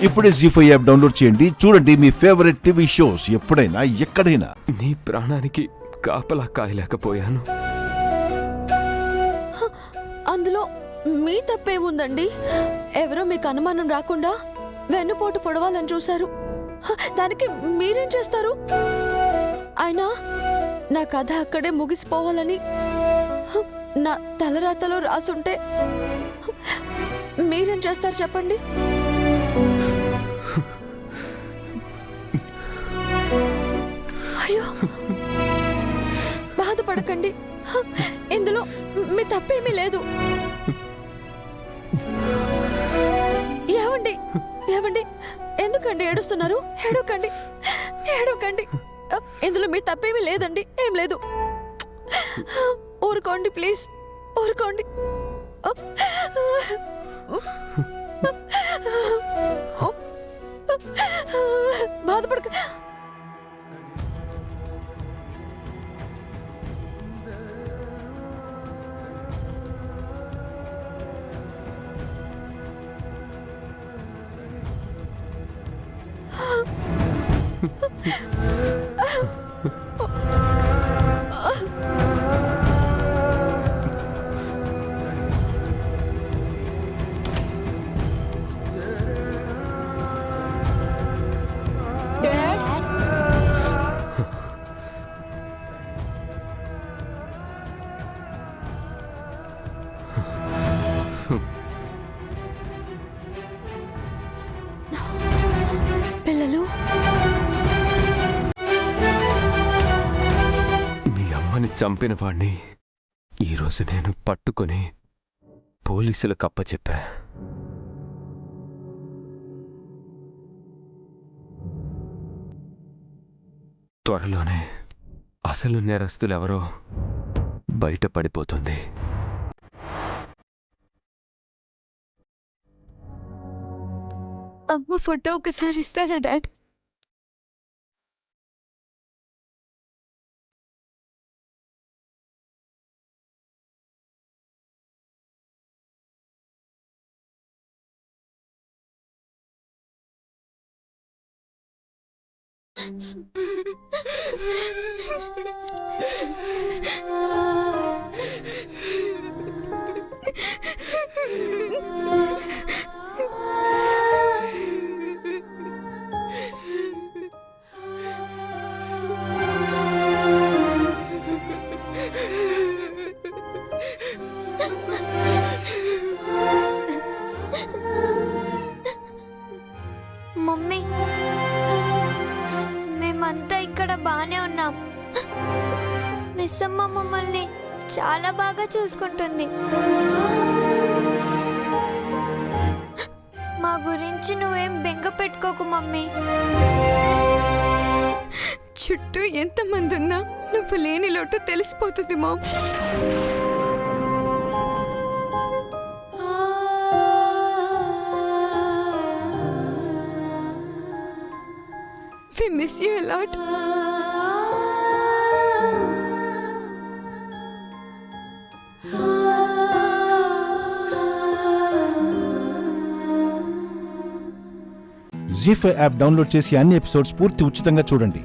ఇప్పుడే జీ5 app download చేయండి. చూడండి మీ ఫేవరెట్ టీవీ షోస్ ఎప్పుడైనా ఎక్కడైనా. నీ ప్రాణానికి కాపలా కాయలేకపోయాను. అందులో మీ తప్పేముందండి? ఎవరో మీకు అనుమానం రాకుండా వెన్నుపోటు పొడవాలని చూశారు. దానికి మీరేం చేస్తారు? అయినా నా కథ అక్కడే ముగిసిపోవాలని నా తలరాతలో రాసుంటే మీరేం చేస్తారు చెప్పండి? అయ్యో, బాధపడకండి. ఇందులో మీ తప్పేమీ లేదు. ఏవండి ఏవండి, ఎందుకండి ఏడుస్తున్నారు? ఏడవకండి, ఏడవకండి. ఇందులో మీ తప్పేమీ లేదండి, ఏం లేదు. ఊరుకోండి ప్లీజ్, ఊరుకోండి. బాధపడక. పిల్లలు, మీ అమ్మని చంపిన వాణ్ణి ఈరోజు నేను పట్టుకొని పోలీసులకు అప్పచెప్పా. త్వరలోనే అసలు నేరస్తులెవరో బయటపడిపోతుంది. అమ్మ ఫోటో ఒకసారి ఇస్తారా డాడ్? మమ్మీ, మేమంతా ఇక్కడ బానే ఉన్నాం. మిస్ అమ్మ మమ్మల్ని చాలా బాగా చూసుకుంటుంది. మా గురించి నువ్వేం బెంగ పెట్టుకోకు మమ్మీ. చుట్టూ ఎంతమంది ఉన్నా నువ్వు లేని లోటు తెలిసిపోతుంది మా. We miss you a lot. Zee five app download చేసి అన్ని ఎపిసోడ్స్ పూర్తి ఉచితంగా చూడండి.